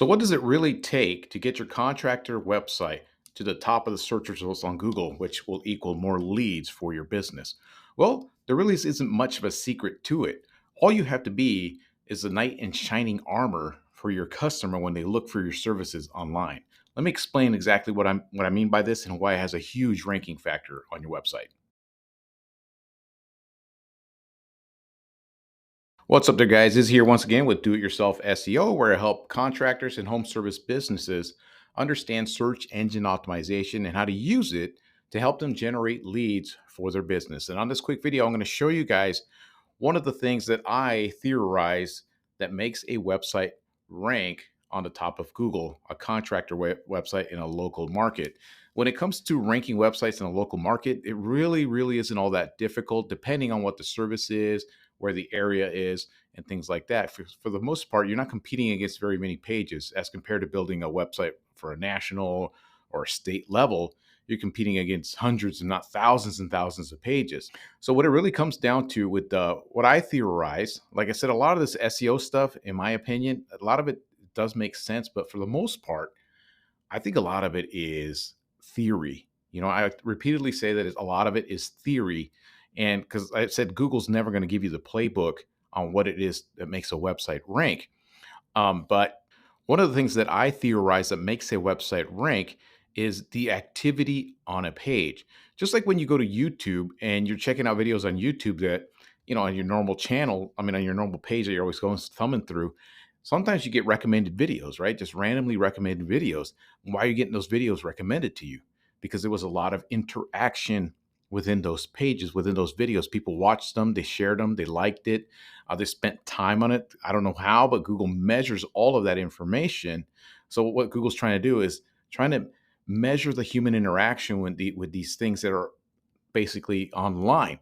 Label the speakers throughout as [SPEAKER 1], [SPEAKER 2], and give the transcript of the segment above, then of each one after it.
[SPEAKER 1] So, what does it really take to get your contractor website to the top of the search results on Google, which will equal more leads for your business? Well, there really isn't much of a secret to it. All you have to be is the knight in shining armor for your customer when they look for your services online. Let me explain exactly what I mean by this and why it has a huge ranking factor on your website. What's up there, guys? Is here once again with Do It Yourself SEO, where I help contractors and home service businesses understand search engine optimization and how to use it to help them generate leads for their business. And on this quick video, I'm going to show you guys one of the things that I theorize that makes a website rank on the top of Google, a contractor website in a local market. When it comes to ranking websites in a local market, it really isn't all that difficult, depending on what the service is, where the area is, and things like that. For the most part, you're not competing against very many pages as compared to building a website for a national or a state level. You're competing against hundreds, and not thousands and thousands of pages. So what it really comes down to with what I theorize, like I said, a lot of this SEO stuff, in my opinion, a lot of it does make sense, but for the most part, I think a lot of it is theory. I repeatedly say that a lot of it is theory. And because I said Google's never going to give you the playbook on what it is that makes a website rank. But one of the things that I theorize that makes a website rank is the activity on a page. Just like when you go to YouTube and you're checking out videos on YouTube that, on your normal channel, on your normal page that you're always going thumbing through, sometimes you get recommended videos, right? Just randomly recommended videos. Why are you getting those videos recommended to you? Because there was a lot of interaction within those pages, within those videos. People watched them, they shared them, they liked it, they spent time on it. I don't know how, but Google measures all of that information. So what Google's trying to do is trying to measure the human interaction with these things that are basically online.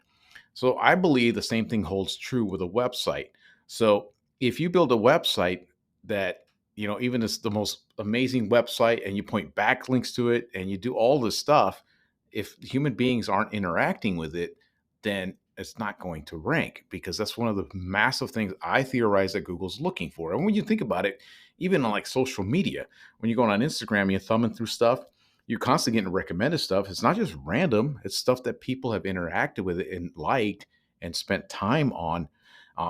[SPEAKER 1] So I believe the same thing holds true with a website. So if you build a website that, even it's the most amazing website and you point backlinks to it and you do all this stuff, if human beings aren't interacting with it, then it's not going to rank, because that's one of the massive things I theorize that Google's looking for. And when you think about it, even on like social media, when you're going on Instagram, you're thumbing through stuff, you're constantly getting recommended stuff. It's not just random, it's stuff that people have interacted with it and liked and spent time on.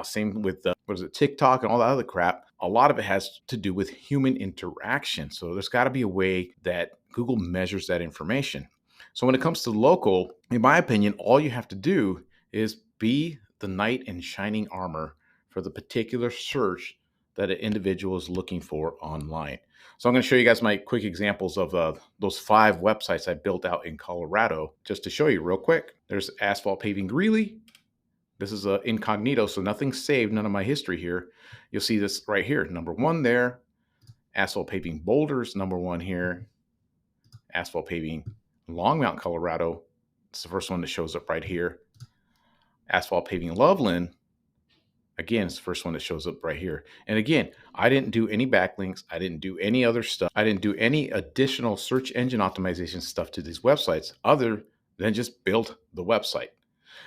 [SPEAKER 1] Same with what is it, TikTok and all that other crap. A lot of it has to do with human interaction. So there's got to be a way that Google measures that information. So when it comes to local, in my opinion, all you have to do is be the knight in shining armor for the particular search that an individual is looking for online. So I'm going to show you guys my quick examples of those 5 websites I built out in Colorado, just to show you real quick. There's Asphalt Paving Greeley. This is incognito, so nothing's saved, none of my history here. You'll see this right here, number 1 there. Asphalt Paving Boulders, number 1 here. Asphalt Paving Longmont, Colorado. It's the first one that shows up right here. Asphalt Paving Loveland, again, it's the first one that shows up right here. And again, I didn't do any backlinks. I didn't do any other stuff. I didn't do any additional search engine optimization stuff to these websites other than just build the website.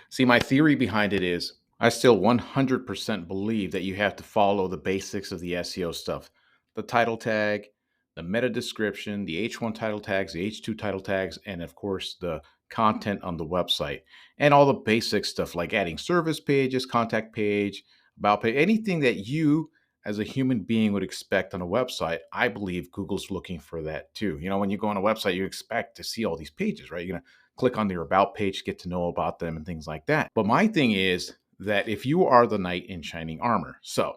[SPEAKER 1] See, my theory behind it is I still 100% believe that you have to follow the basics of the SEO stuff. The title tag, the meta description, the H1 title tags, the H2 title tags, and of course the content on the website. And all the basic stuff like adding service pages, contact page, about page, anything that you as a human being would expect on a website. I believe Google's looking for that too. When you go on a website, you expect to see all these pages, right? You're going to click on their about page, get to know about them and things like that. But my thing is that if you are the knight in shining armor, so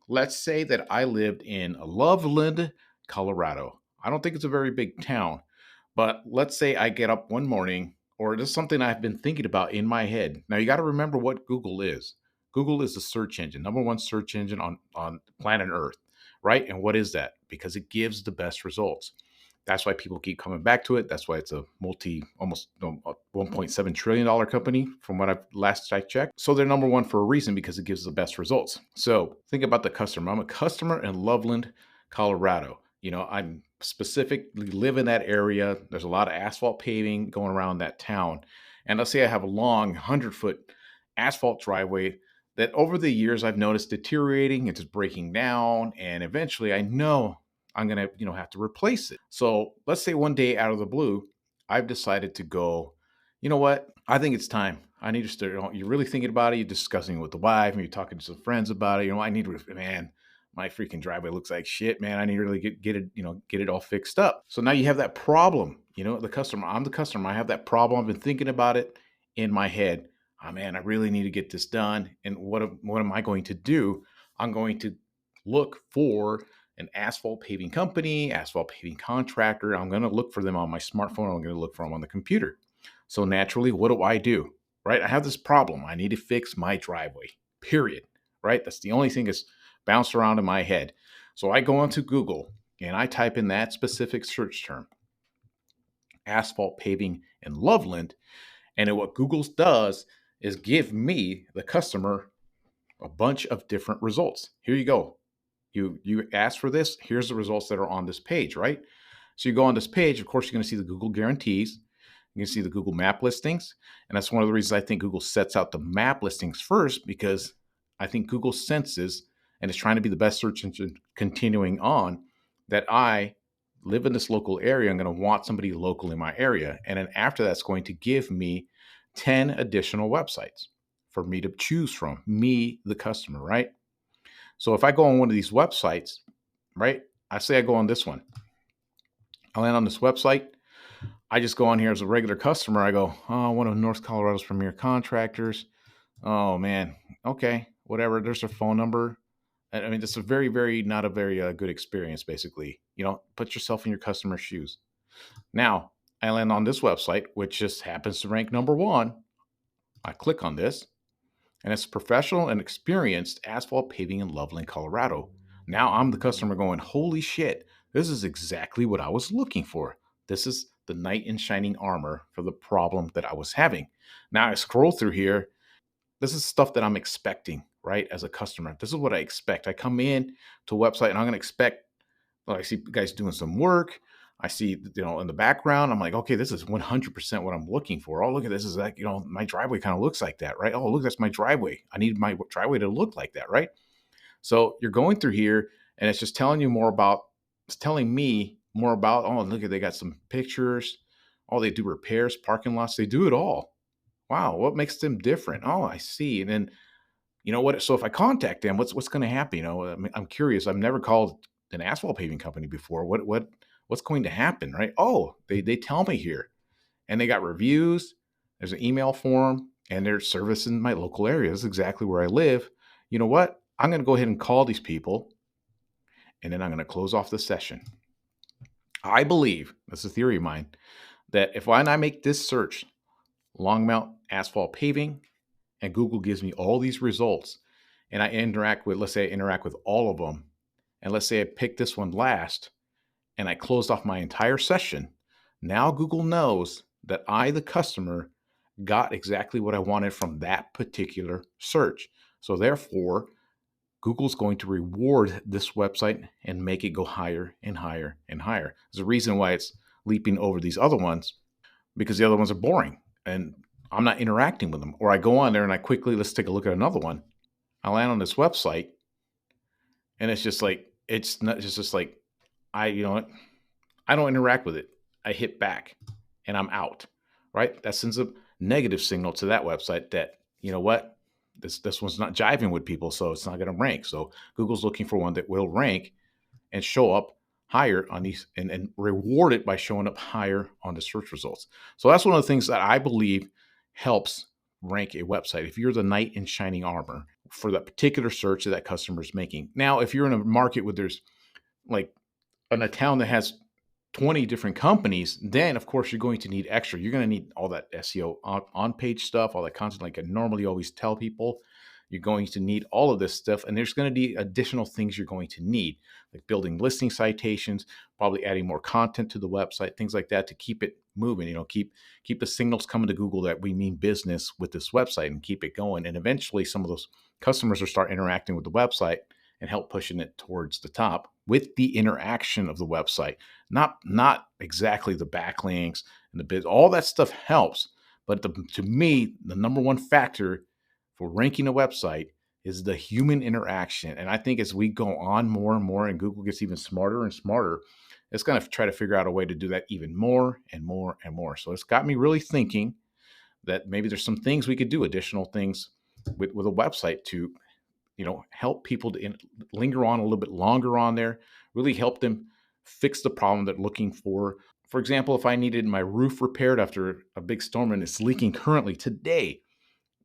[SPEAKER 1] let's say that I lived in Loveland, Colorado. I don't think it's a very big town, but let's say I get up one morning, or just something I've been thinking about in my head. Now you got to remember what Google is. Google is the search engine, number 1 search engine on planet Earth, right? And what is that? Because it gives the best results. That's why people keep coming back to it. That's why it's a almost $1.7 trillion company from what last I checked. So they're number 1 for a reason, because it gives the best results. So think about the customer. I'm a customer in Loveland, Colorado. I'm specifically live in that area. There's a lot of asphalt paving going around that town. And let's say I have a long 100-foot asphalt driveway that over the years I've noticed deteriorating, it's just breaking down. And eventually I know I'm going to, have to replace it. So let's say one day out of the blue, I've decided to go, you know what? I think it's time. I need to start. You're really thinking about it. You're discussing it with the wife, and you're talking to some friends about it. I need to, man, my freaking driveway looks like shit, man. I need to really get it, get it all fixed up. So now you have that problem, the customer. I'm the customer. I have that problem. I've been thinking about it in my head. Oh man, I really need to get this done. And what am I going to do? I'm going to look for an asphalt paving company, asphalt paving contractor. I'm going to look for them on my smartphone. I'm going to look for them on the computer. So naturally, what do? Right? I have this problem. I need to fix my driveway, period. Right? That's the only thing that's bounced around in my head. So I go onto Google and I type in that specific search term, asphalt paving in Loveland. And what Google does is give me, the customer, a bunch of different results. Here you go. You asked for this. Here's the results that are on this page, right? So you go on this page. Of course, you're going to see the Google guarantees. You can see the Google map listings. And that's one of the reasons I think Google sets out the map listings first, because I think Google senses and is trying to be the best search engine continuing on that I live in this local area. I'm going to want somebody local in my area. And then after that's going to give me 10 additional websites for me to choose from, me, the customer, right? So if I go on one of these websites, right, I say I go on this one. I land on this website. I just go on here as a regular customer. I go, oh, one of North Colorado's premier contractors. Oh, man. Okay, whatever. There's their phone number. I mean, it's a very, very, not a very good experience, basically. Put yourself in your customer's shoes. Now, I land on this website, which just happens to rank number one. I click on this, and it's professional and experienced asphalt paving in Loveland, Colorado. Now I'm the customer going, holy shit, this is exactly what I was looking for. This is the knight in shining armor for the problem that I was having. Now I scroll through here. This is stuff that I'm expecting, right? As a customer, this is what I expect. I come in to a website and I'm going to expect, I see guys doing some work. I see, in the background, I'm like, okay, this is 100% what I'm looking for. Oh, look at this. Is like, my driveway kind of looks like that, right? Oh, look, that's my driveway. I need my driveway to look like that, right? So you're going through here and it's just telling me more about, oh, look at, they got some pictures. Oh, they do repairs, parking lots. They do it all. Wow. What makes them different? Oh, I see. And then, what? So if I contact them, what's going to happen? I'm curious. I've never called an asphalt paving company before. What's going to happen, right? Oh, they tell me here, and they got reviews. There's an email form, and they're servicing my local area. This is exactly where I live. You know what? I'm going to go ahead and call these people, and then I'm going to close off the session. I believe, that's a theory of mine, that if when I make this search, Longmount asphalt paving, and Google gives me all these results, and let's say I interact with all of them, and let's say I pick this one last, and I closed off my entire session, now Google knows that I, the customer, got exactly what I wanted from that particular search. So therefore, Google's going to reward this website and make it go higher and higher and higher. There's a reason why it's leaping over these other ones, because the other ones are boring and I'm not interacting with them. Or I go on there and let's take a look at another one. I land on this website and it's just like, it's not just like, I don't interact with it. I hit back and I'm out, right? That sends a negative signal to that website that, this one's not jiving with people, so it's not going to rank. So Google's looking for one that will rank and show up higher on these and reward it by showing up higher on the search results. So that's one of the things that I believe helps rank a website. If you're the knight in shining armor for that particular search that customer is making. Now, if you're in a market where there's like in a town that has 20 different companies, then of course you're going to need extra. You're going to need all that SEO on page stuff, all that content. Like I normally always tell people, you're going to need all of this stuff. And there's going to be additional things you're going to need, like building listing citations, probably adding more content to the website, things like that to keep it moving, keep the signals coming to Google that we mean business with this website and keep it going. And eventually some of those customers will start interacting with the website and help pushing it towards the top with the interaction of the website, not exactly the backlinks and the bid. All that stuff helps, but to me, the number one factor for ranking a website is the human interaction. And I think as we go on more and more and Google gets even smarter and smarter, it's going to try to figure out a way to do that even more and more and more. So it's got me really thinking that maybe there's some things we could do, additional things with a website to, help people to linger on a little bit longer on there, really help them fix the problem they're looking for. For example, if I needed my roof repaired after a big storm and it's leaking currently today,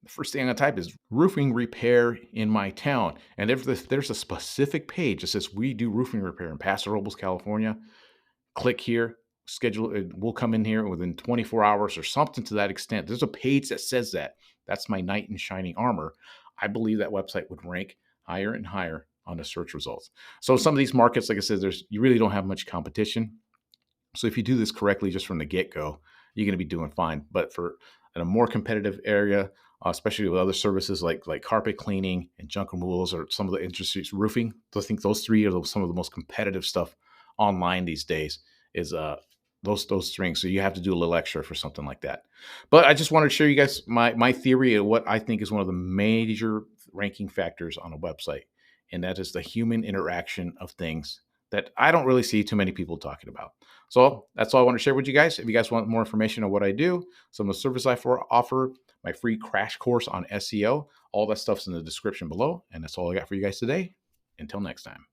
[SPEAKER 1] the first thing I'm gonna type is roofing repair in my town. And if there's a specific page that says we do roofing repair in Paso Robles, California, click here, schedule it. We'll come in here within 24 hours or something to that extent. There's a page that says that. That's my knight in shining armor. I believe that website would rank higher and higher on the search results. So some of these markets, like I said, you really don't have much competition. So if you do this correctly just from the get-go, you're going to be doing fine. But for in a more competitive area, especially with other services like carpet cleaning and junk removals or some of the industries, roofing, I think those three are some of the most competitive stuff online these days is those strings. So you have to do a little extra for something like that. But I just wanted to share you guys my theory of what I think is one of the major ranking factors on a website, and that is the human interaction of things that I don't really see too many people talking about. So that's all I want to share with you guys. If you guys want more information on what I do, some of the service I offer, my free crash course on SEO, all that stuff's in the description below. And that's all I got for you guys today. Until next time.